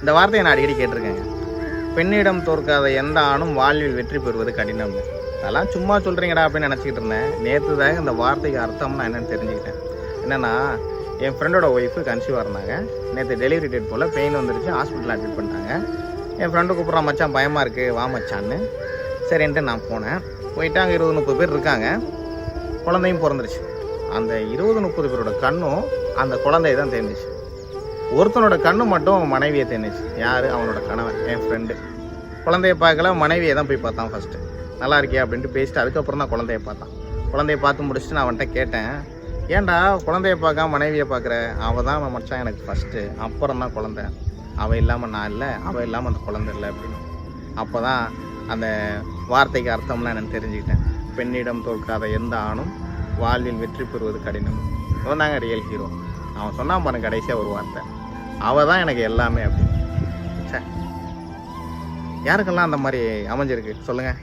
இந்த வார்த்தையை நான் அடிக்கடி கேட்டிருக்கேங்க. பெண்ணிடம் தோற்காத எந்த ஆணும் வாழ்வில் வெற்றி பெறுவது கடினம். அதெல்லாம் சும்மா சொல்கிறீங்கடா அப்படின்னு நினச்சிக்கிட்டு இருந்தேன். நேற்று தான் இந்த வார்த்தைக்கு அர்த்தம்னா என்னென்னு தெரிஞ்சுக்கிட்டேன். என்னென்னா, என் ஃப்ரெண்டோட ஒய்ஃபு கன்சீவாக இருந்தாங்க. நேற்று டெலிவரி டேட் போல் பெயின் வந்துருச்சு, ஹாஸ்பிட்டலில் அட்மிட் பண்ணிட்டாங்க. என் ஃப்ரெண்டு கூப்பிட்றான், மச்சான் பயமாக இருக்குது வா மச்சான்னு. சரின்ட்டு நான் போனேன். போயிட்டு அங்கே 20-30 பேர் இருக்காங்க. குழந்தையும் பிறந்துருச்சு. அந்த 20-30 பேரோட கண்ணும் அந்த குழந்தைய தான் தேர்ந்துச்சு. ஒருத்தனோட கண்ணு மட்டும் மனைவியை தேர்ந்துச்சு. யார்? அவனோட கணவன், என் ஃப்ரெண்டு. குழந்தைய பார்க்கல, மனைவியை தான் போய் பார்த்தான் ஃபஸ்ட்டு. நல்லா இருக்கியா அப்படின்ட்டு பேசிட்டு அதுக்கப்புறம் தான் குழந்தைய பார்த்தான். குழந்தைய பார்த்து முடிச்சுட்டு நான் அவன்கிட்ட கேட்டேன், ஏன்டா குழந்தைய பார்க்காம மனைவியை பார்க்குற? அவள் தான் அவன் மச்சான் எனக்கு ஃபஸ்ட்டு, அப்புறம் தான் குழந்தை. அவள் இல்லாமல் நான் இல்லை, அவள் இல்லாமல் அந்த குழந்தை இல்லை அப்படின்னு. அப்போ தான் அந்த வார்த்தைக்கு அர்த்தம்லாம் எனக்கு தெரிஞ்சுக்கிட்டேன். பெண்ணிடம் தோற்காத எந்த ஆணும் வாழ்வில் வெற்றி பெறுவது கடினம். அவன் தாங்க ரியல் ஹீரோ. அவன் சொன்னான் பாருங்க கடைசியாக ஒரு வார்த்தை, அவள் தான் எனக்கு எல்லாமே அப்படின்னு. யாருக்கெல்லாம் அந்த மாதிரி அமைஞ்சிருக்கு சொல்லுங்கள்.